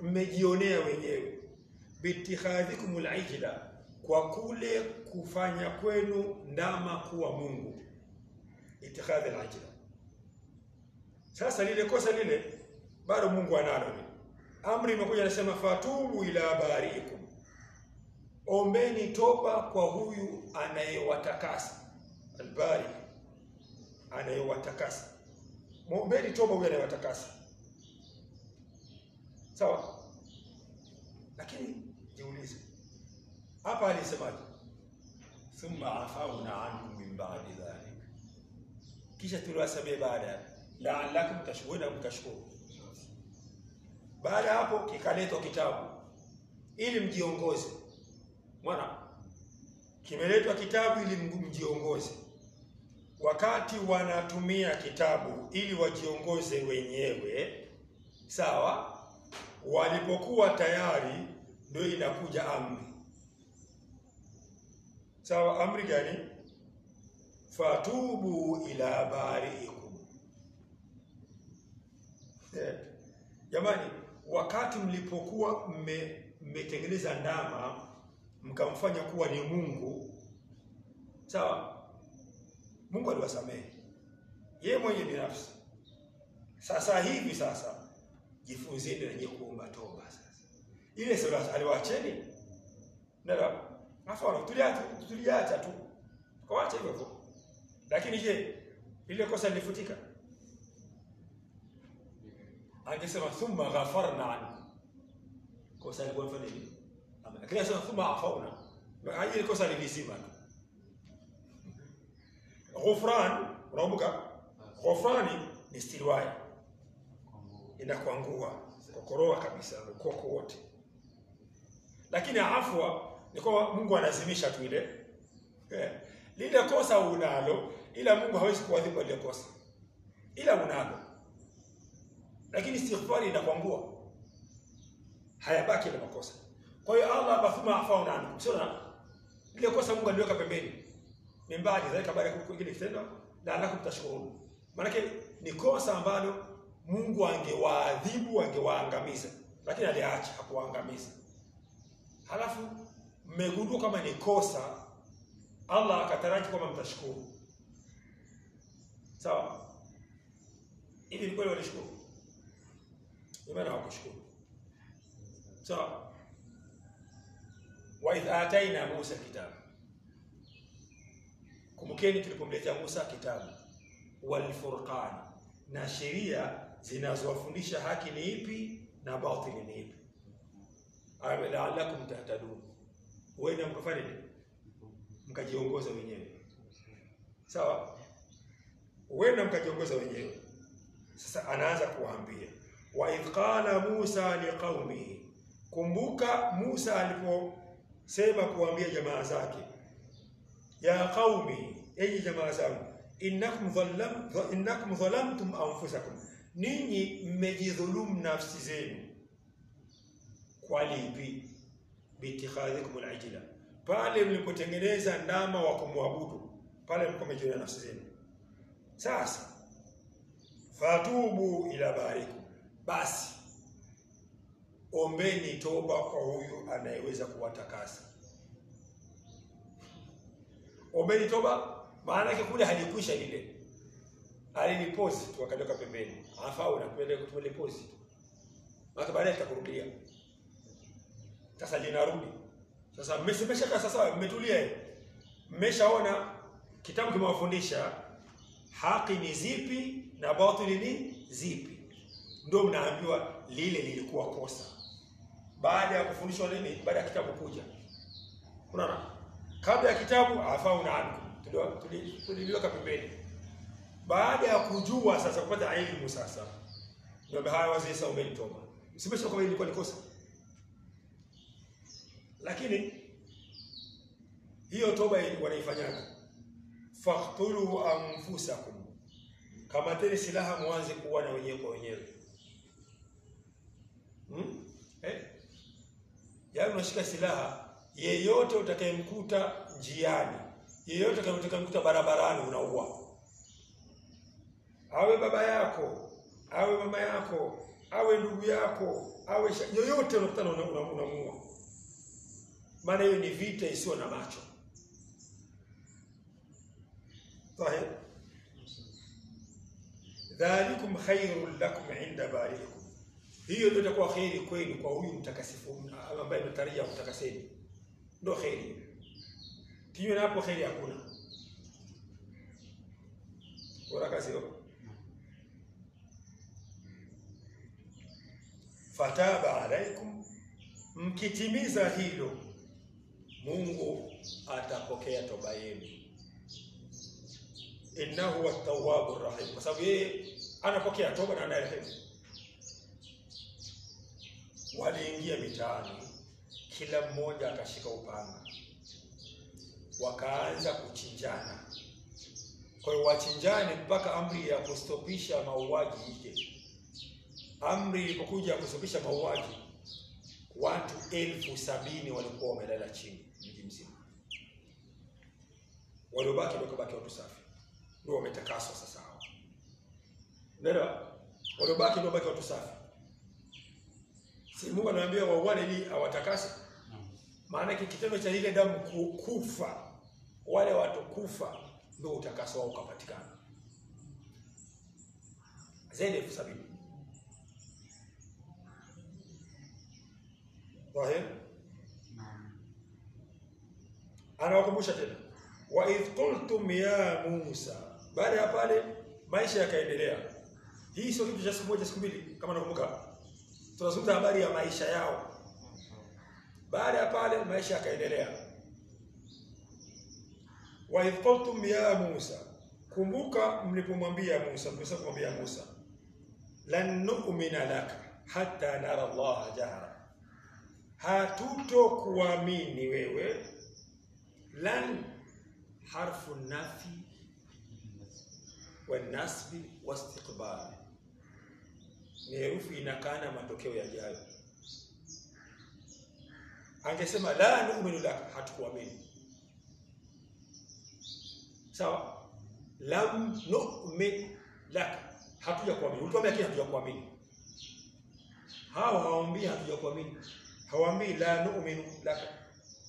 mmejionea wenyewe, bitikhadhikum al-ijla, kwa kule kufanya kwenu ndama kuwa Mungu. Itikhadhi al-ijla. Sasa lile kosa lile bado Mungu analo. Amri imekuja inasema fatubu ila bariikum, ombeni toba kwa huyu anayewatakasa. Albari, anayewatakasa. Muombeni toba huyu anayewatakasa. Sawa? Lakini jiulize, hapa alisemaje? Thumma afauna ankum min ba'di dhalik. Kisha tuliwasamehe baada, la'allakum tashkuruna, mtashukuru. Baada hapo kikaletwa kitabu ili mjiongoze. Mwana, kimeletwa kitabu ili mjiongoze. Wakati wanatumia kitabu ili wajiongoze wenyewe, sawa, walipokuwa tayari ndio inakuja amri. Sawa, amri gani? Fatubu ila bari'ikum. Jamani, wakati mlipokuwa mmetengeneza ndama mkamfanya kuwa ni Mungu, sawa, Mungu aliwasamehe yeye mwenye binafsi. Sasa hivi sasa jifunzeni na nyinyi kuomba toba sasa. Ile sura aliwaacheni. Ndio. Afara tuliacha tu. Tukaacha hivyo. Lakini je, ile kosa lilifutika? Angesema thumma ghafarna anhu. Kosa lilikuwa fanya nini? Lakini anasema thumma afauna. Ile kosa lilizima tu. Ghufran, unakumbuka? Ghufrani ni stilwaya. Inakuangua, kokoroa kabisa, ukoko wote. Lakini afwa ni kwa Mungu anazimisha tu ile. Lile kosa unalo, ila Mungu hawezi kuadhibu ile kosa. Ila unalo. Lakini istighfari inakuangua. Hayabaki ile makosa. Kwa hiyo Allah bathuma afauna ankum. Sio ile kosa Mungu aliweka pembeni. Ni mbali zaidi kabla ya kile kitendo, na alakum tashkurun. Maana ni kosa ambalo Mungu angewaadhibu, angewaangamiza, lakini aliacha, hakuwaangamiza. Halafu mmegundua kama ni kosa, Allah akataraji kwamba mtashukuru. Sawa? Hivi ni kweli walishukuru? Imani hawakushukuru. Sawa? Wa idh ataina Musa kitabu. Kumbukeni tulipomletea Musa kitabu, wal furqan, na sheria zinazowafundisha haki ni ipi na batili ni ipi. La'allakum tahtadun. Wewe mkafanya nini? Mkajiongoza wenyewe. Sawa? Wewe mkajiongoza wenyewe. Sasa anaanza kuwaambia, wa idh qala Musa liqaumihi. Kumbuka Musa aliposema kuambia jamaa zake, ya qaumi, enyi jamaa zangu, innakum dhalamtum anfusakum, ninyi mmejidhulumu nafsi zenu. Kwa lipi? Bitikhadhikum al-ajla, pale mlipotengeneza ndama wa kumwabudu, pale mlipomejiona nafsi zenu. Sasa fatubu ila barikum, basi ombeni toba kwa huyu anayeweza kuwatakasa. Ombeni toba, maana yake kule halikwisha lile. Alilipozi tu akatoka pembeni. Afau na kupeleka kutulipozi. Maka baadaye tutakurudia. Sasa linarudi. Sasa mmeshaka sasa mmetulia. Mmeshaona kitabu kimewafundisha haki ni zipi na batili ni zipi. Ndio mnaambiwa lile lilikuwa kosa. Baada ya kufundishwa nini? Baada ya kitabu kuja. Unaona? Kabla ya kitabu afauna ankum. Tuliliweka pembeni. Baada ya kujua sasa, kupata elimu sasa, ndio haya wazee sasa ombeni toba. Simesha kama ilikuwa ni kosa. Lakini hiyo toba wanaifanyaje? Faqtulu anfusakum. Kama tena silaha mwanze kuwa na wenyewe kwa wenyewe. Yaani unashika silaha, yeyote utakayemkuta njiani, yeyote utakayemkuta barabarani unaua. Awe baba yako, awe mama yako, awe ndugu yako, awe yoyote unakutana unamuua. Maana hiyo ni vita isiyo na macho. Sahih. Dhalikum khairul lakum inda bari'ikum. Hiyo ndio itakuwa khairi kwenu kwa huyu mtakasifu ambaye mtatarajia kutakaseni. ndio kheri. Kinyume na hapo kheri hakuna. Bora kazi hiyo. Fataba alaikum, mkitimiza hilo Mungu atapokea toba yenu. Innahu wat-tawwabur rahim, kwa sababu yeye anapokea toba na anarehemu. Waliingia mitaani, kila mmoja akashika upanga, wakaanza kuchinjana. Kwa hiyo wachinjane mpaka amri ya kustopisha mauaji ije. Amri ilipokuja kustopisha mauaji, watu 70,000 walikuwa wamelala chini mji mzima. Waliobaki wakabaki watu safi, ndio wametakaswa sasa hao. Ndio waliobaki ndio wabaki watu safi. Si Mungu anawaambia wauane ili awatakase. Maana kitendo cha ile damu kufa, wale watu kufa, ndio utakaso wao ukapatikana. Zaidi ya 70,000. Wahid. Anawakumbusha tena, wa idh qultum ya Musa. Baada ya pale maisha yakaendelea. Hii sio kitu cha siku moja siku mbili kama nakumbuka. Tunazungumza habari ya maisha yao. Baada ya pale maisha yakaendelea. Wa idh qultum ya Musa, kumbuka mlipomwambia Musa, mliposema Musa, lan nu'mina laka hatta nara Allah jahra, hatutokuamini wewe. Lan harfu nafi wa nasbi wa istiqbal, ni herufi inakana matokeo yajayo. Angesema la nu'minu laka, hatukuamini. Sawa? Lam nu'min laka, hatujakuamini. Utuambia kile hatujakuamini. Hawaambii hatujakuamini. Hawaambii la nu'minu laka.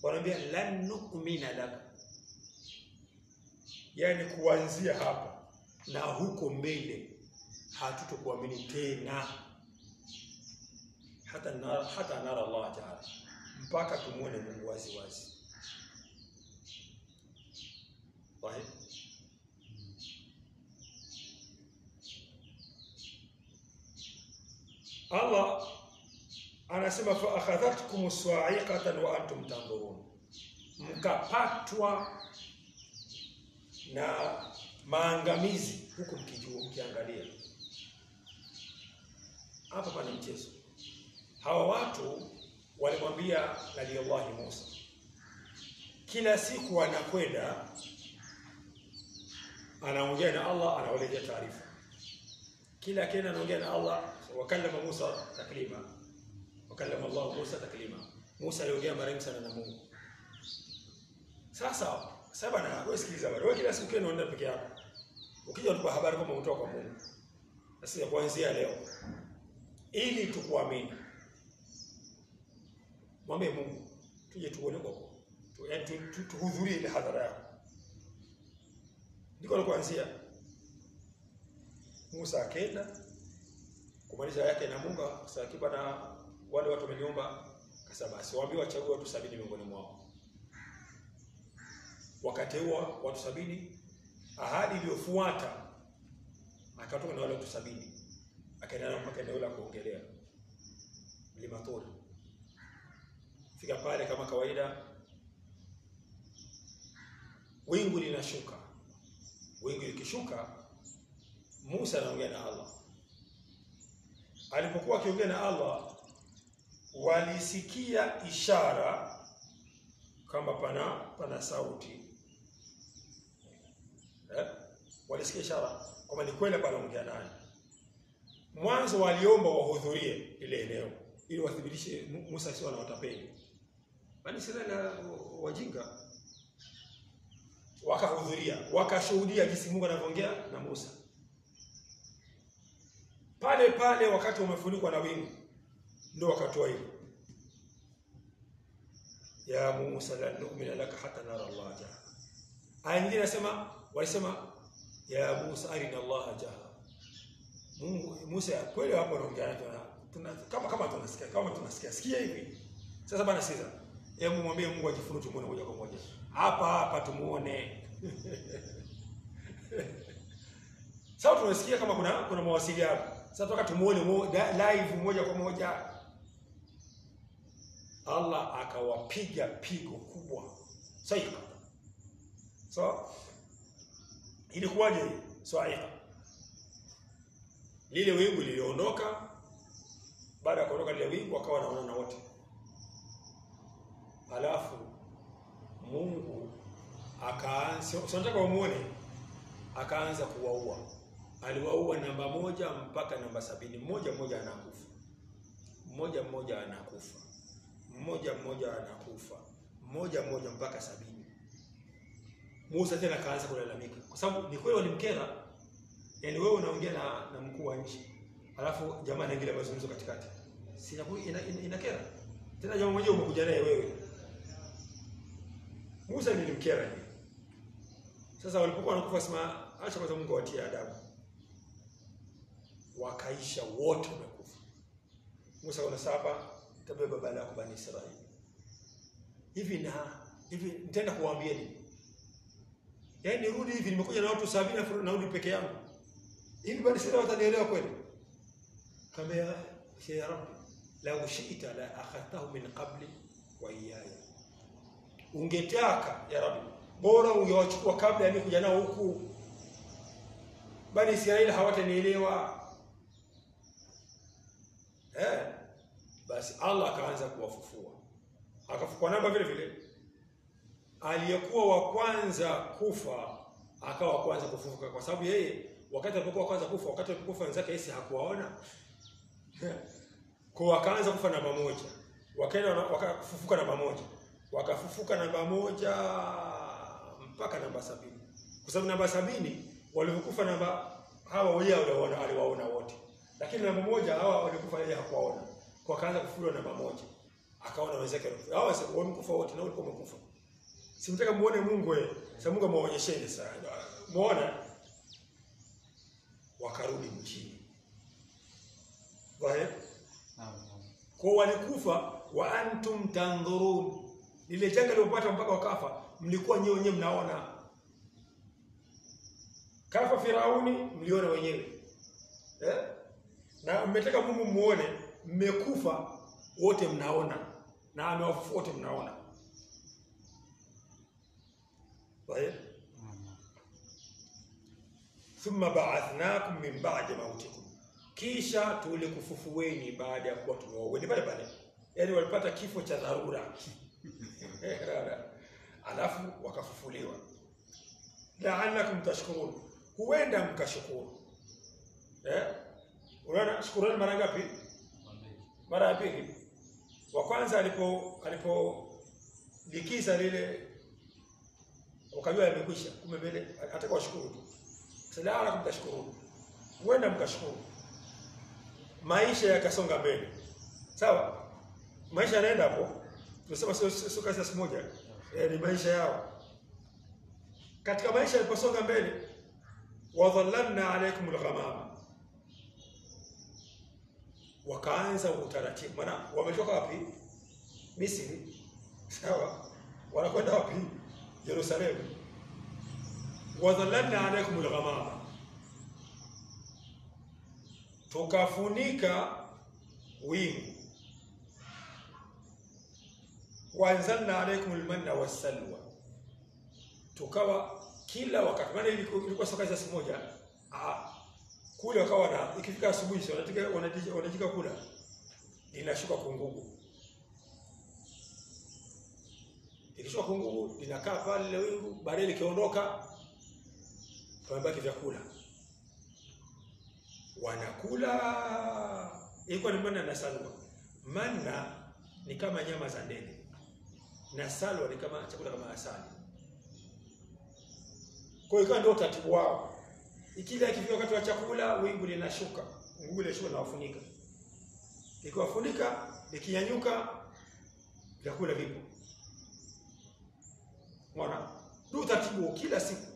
Wanaambia lan nu'mina laka. Yaani kuanzia hapa na huko mbele hatutokuamini tena. Hata nara Allah ta'ala, mpaka tumuone Mungu wazi wazi. Wahi. Allah anasema fa akhadhatkum sa'iqatan wa antum tanzurun, mkapatwa na maangamizi huku mkijua, mkiangalia. Hapa pana mchezo. Hawa watu walimwambia Nabii Allah Musa, kila siku anakwenda anaongea na Allah, anawaletea taarifa. Kila kena anaongea na Allah, wakallama Musa taklima, wakallama Allah Musa taklima. Musa aliongea mara nyingi sana na Mungu. Sasa bana, wewe sikiliza bana, wewe kila siku kena unaenda peke yako, ukija utupa habari kama umetoka kwa Mungu. Sasa kuanzia leo, ili tukuamini, mwambie Mungu tuje tuone kwako, tuhudhurie ile hadhara yako. Ndiko kuanzia. Musa akaenda kumaliza yake na Mungu. Sasa kiba na wale watu wameniomba, kasema basi waambie wachague watu 70 miongoni mwao. Wakateua watu 70. Ahadi iliyofuata akatoka na wale watu 70, akaenda mpaka eneo la kuongelea Mlima Tori. Fika pale kama kawaida, wingu linashuka. Wingu likishuka, Musa anaongea na Allah. Alipokuwa akiongea na Allah, walisikia ishara kama pana sauti. Walisikia ishara kama ni kweli pale anaongea naye. Mwanzo waliomba wahudhurie ile eneo ili wathibitishe Musa sio anawatapeli. Bali sila na wajinga. Wakahudhuria, wakashuhudia jinsi Mungu anavyoongea na Musa. Pale pale wakati umefunikwa na wingu, ndio wakatoa hilo, ya Musa la nu'mina laka hatta nara Allah jahra. Aya nyingine nasema, walisema ya Musa arina Allah jahra. Musa kweli hapo anaongea kama tunasikia sikia hivi. Sasa bana, sasa Hebu mwambie Mungu ajifunue tumuone moja kwa moja. Hapa tumuone. Sasa tunasikia kama kuna mawasiliano. Sasa tunataka tumuone live moja kwa moja. Allah akawapiga pigo kubwa. Saika. So ilikuwaje? Saika. Lile wingu liliondoka. Baada ya kuondoka lile wingu wakawa wanaona wote. Alafu Mungu akaanza, tunataka umuone, akaanza kuwaua. Aliwaua namba 1 mpaka namba 70. Mmoja anakufa. Mmoja anakufa. Mmoja anakufa. Mmoja mpaka 70. Musa tena kaanza kulalamika. Kwa sababu ni kweli walimkera. Yaani wewe unaongea na mkuu wa nchi. Alafu jamaa anaingilia mazungumzo katikati. Si inakera. Tena jamaa mmoja umekuja naye wewe. Musa nilimkera hivi. Sasa walipokuwa wanakufa sema acha kwanza Mungu awatie adabu. Wakaisha wote wamekufa. Musa anasema tabeba baba yako Bani Israeli. Hivi nitaenda kuwaambia nini? Yaani nirudi hivi nimekuja na watu 70 na narudi peke yangu. Hivi Bani Israeli watanielewa kweli? Kama ya Rabbi, la ushita la akhatahu min qabli wa iyaya. Ungetaka ya Rabbi, bora ungewachukua kabla ya mimi kuja nao huku. Bani Israeli hawatanielewa. Basi Allah akaanza kuwafufua. Akafufua namba vile vile. Aliyekuwa wa kwanza kufa akawa wa kwanza kufufuka, kwa sababu yeye wakati alipokuwa kwanza kufa, wakati alipokufa wenzake yeye hakuwaona. Kwa wakaanza kufa namba 1. Wakaenda wakafufuka namba 1. Wakafufuka namba 1 mpaka namba 70. Kwa sababu namba 70 walikufa namba hawa wenyewe aliwaona wote. Lakini namba 1 hawa walikufa yeye hakuwaona. Kwa kaanza kufufuliwa namba 1. Akaona wenzake hawa wamekufa wote na walikuwa wamekufa. Simtaka muone Mungu wewe. Sasa Mungu amewaonyesheni sana. Muone wakarudi mjini. Wae? Kwa walikufa wa antum tandhurun. Lile janga lilopata mpaka wakafa, mlikuwa nyewe mnaona. Kafa Firauni mliona wenyewe. Na mmetaka Mungu muone, mmekufa wote mnaona na amewafufua wote mnaona. Wae? Thumma ba'athnakum min ba'di mautikum. Kisha tulikufufueni baada ya kuwa tumewaua. Ni pale. Yaani walipata kifo cha dharura. Alafu wakafufuliwa. La'allakum tashkurun. Huenda mkashukuru. Unaona shukrani mara ngapi? Mara ya pili. Wa kwanza alipo likiza lile ukajua yamekwisha, kumbe mbele ataka washukuru tu. La'allakum tashkurun. Huenda mkashukuru. Maisha yakasonga mbele. Sawa? Maisha yanaenda hapo. Tunasema sio kazi moja. Ni maisha yao. Katika maisha yaliposonga mbele, wadhallalna alaykum al-ghamama. Wakaanza utaratibu. Maana wametoka wapi? Misri. Sawa? Wanakwenda wapi? Yerusalemu. Wadhallalna alaykum al-ghamama. Tukafunika wingu. Wanzalna alaykum al-manna was-salwa. Tukawa kila wakati, maana ilikuwa soka za siku moja, kule wakawa na ikifika asubuhi wanataka kula, linashuka kungugu. Ikishuka kungugu linakaa pale ile wingu, baadaye likiondoka pamebaki vyakula. Wanakula. Ilikuwa ni manna na salwa. Manna ni kama nyama za ndege. Na salwa ni kama chakula kama asali. Kwa hiyo ndio utaratibu wao. Ikija ikifika wakati wa chakula, wingu linashuka. Wingu linashuka na wafunika. Ikiwafunika, ikinyanyuka, vyakula vipo. Unaona? Ndio utaratibu kila siku.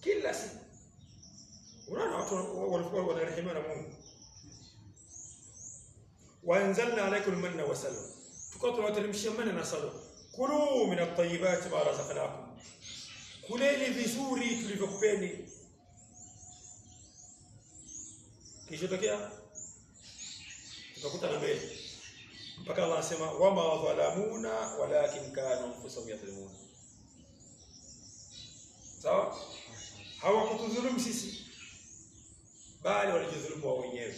Kila siku. Unaona watu walikuwa wanarehemiwa na Mungu. Waanzalna alaykum manna wa salwa. Tukao tunawateremshia manna na salwa. Kulu min at-tayyibati ma razaqnakum, kuleni vizuri tulivyokupeni. Kilichotokea tutakuta na mbele mpaka Allah asema wama dhalamuna walakin kanu anfusahum yadhlimun. Sawa? Hawakutudhulumu sisi, bali walijidhulumu wao wenyewe.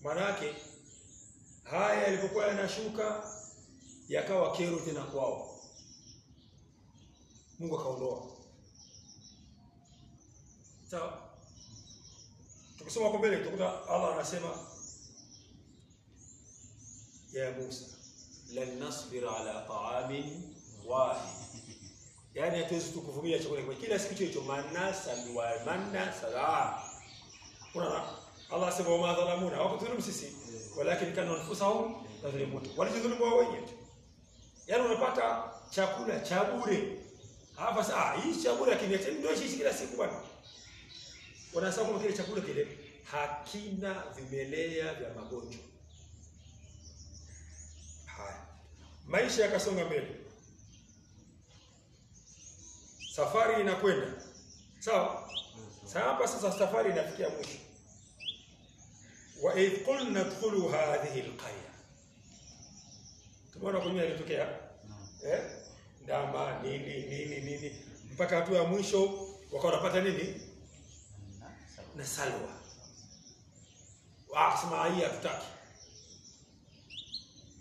Manake haya yalipokuwa yanashuka yakawa kero tena kwao, Mungu akaondoa. Sawa? Tukisoma hapo mbele tutakuta Allah anasema ya Musa lan nasbira ala ta'amin wahid, yani hatuwezi tukuvumilia chakula kwa kila siku hicho manna salwa manna sala. Kuna Allah asema wama dhalamuna, hawakudhulumu sisi, walakin kanu anfusahum yadhlimun, walijidhulumu wao wenyewe. Yani unapata chakula cha bure hapa sasa, hii chakula kiniacha ndio hichi kila siku bwana. Wanasema kama kile chakula kile hakina vimelea vya magonjwa. Haya, maisha yakasonga mbele, safari inakwenda sawa. Hapa sasa safari inafikia mwisho. Wa idh qulna adkhulu hadhihi alqarya, tumeona kwenye ilitokea ndama nini mpaka hatua ya mwisho wakawa wanapata nini na salwa. Sema hii hatutaki.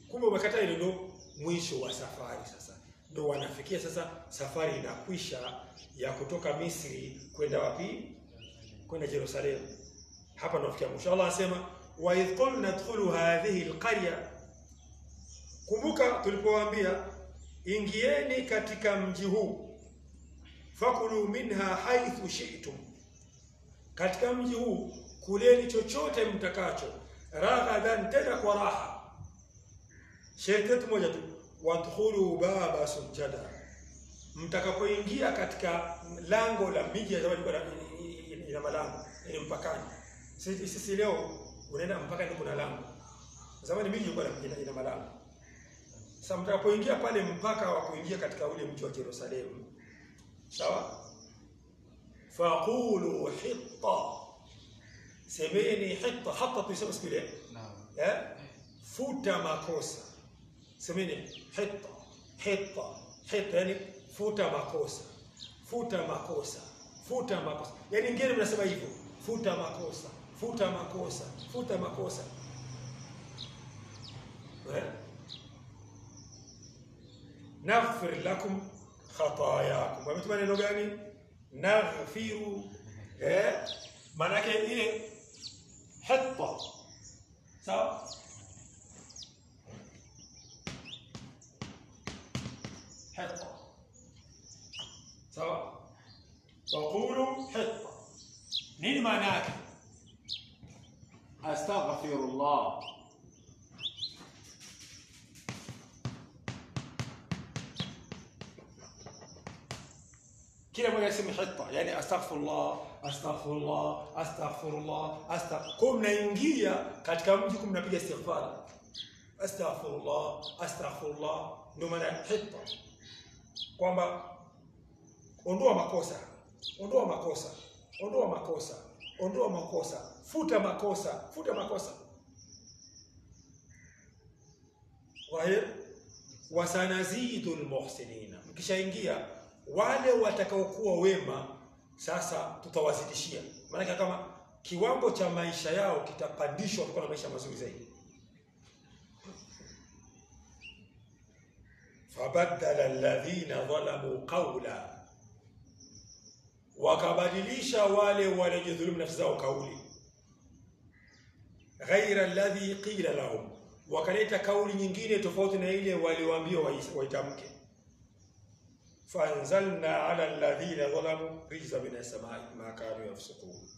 Kumbe umekataa, ile ndo mwisho wa safari. Sasa ndo wanafikia sasa, safari inakwisha ya kutoka Misri kwenda wapi? Kwenda Yerusalemu. Hapa ndo fikia mwisho. Allah anasema wa idh qulna adkhulu hadhihi alqarya, kumbuka tulipowaambia ingieni katika mji huu, fakulu minha haythu shi'tum, katika mji huu kuleni chochote mtakacho, raghadan, tena kwa raha. Sharti moja tu, wadkhulu baba sujada, mtakapoingia katika lango la miji ya zawadi, ina malango ni mpakani. Sisi leo unaenda mpakani kuna lango, zamani miji ilikuwa ina malango. Sasa mtakapoingia pale mpaka wa kuingia katika ule mji wa Yerusalemu, sawa, faqulu hitta, semeni hitta. Hatta tusema siku ile futa makosa, semeni hitta hitta hitta, yani futa makosa, futa makosa, futa makosa. Yani ngine mnasema hivyo, futa makosa, futa makosa, futa makosa. Naghfir lakum khatayakum. Wametuma neno gani? Naghfiru. Maana yake ile hatta, sawa, hatta, sawa. Waqulu hatta, nini maana yake? Astaghfirullah. Kila mmoja aseme hatta, yani astaghfirullah, astaghfirullah, astaghfirullah, astaghfirullah. Mnaingia katika mji mnapiga istighfar, astaghfirullah, astaghfirullah. Ndio maana hatta, kwamba ondoa makosa, ondoa makosa, ondoa makosa, ondoa makosa, futa makosa, futa makosa. Wasanazidul muhsinina, mkishaingia wale watakaokuwa wema sasa tutawazidishia. Maana kama kiwango cha maisha yao kitapandishwa kwa na maisha mazuri zaidi. Fabaddala alladhina dhalamu qawla, wakabadilisha wale waliojidhulumu nafsi zao kauli, ghaira alladhi qila lahum, wakaleta kauli nyingine tofauti na ile walioambiwa waitamke. Fanzalna ala alladhina dhalamu rijza min as-samai ma kanu yafsukun,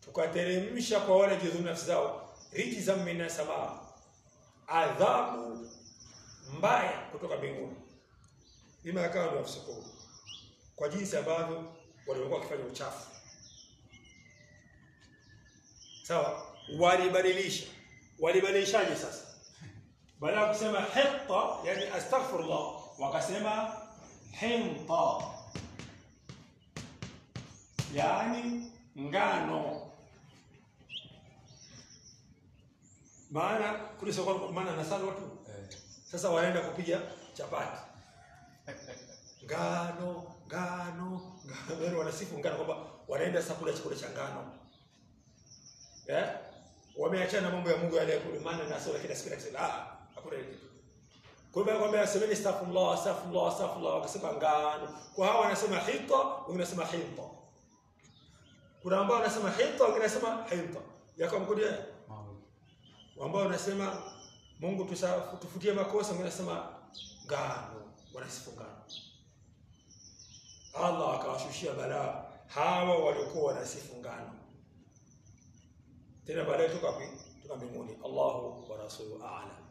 tukateremsha kwa wale waliojidhulumu nafsi zao rijza min as-samai, adhabu mbaya kutoka mbinguni, bima kanu yafsukun, kwa jinsi ambavyo walikuwa wakifanya uchafu. Sawa, walibadilisha. Walibadilishaje sasa? Badala ya kusema hitta, yani astaghfirullah, wakasema hinta, yani ngano. Maana kulisa kwa maana nasali watu. Sasa wanaenda kupiga chapati. Ngano, wanasifu ngano kwamba wanaenda sakula chakula cha ngano. Wameachana mambo ya Mungu yale kule, maana nasali kila siku nasema hakuna kitu. Kwa hivyo kwamba semeni astaghfirullah, wakasema ngano. Kwa hawa wanasema hita, wengine wanasema hinta. Kuna ambao wanasema hita, wengine wanasema hinta. Yako mkudia? Ambao wanasema Mungu tufutie makosa, wengine wanasema ngano, wanasifu ngano. Allah akawashushia balaa hawa walikuwa wanasifu ngano. Tena baadaye tuka mbinguni. Allahu wa rasuluhu a'lam.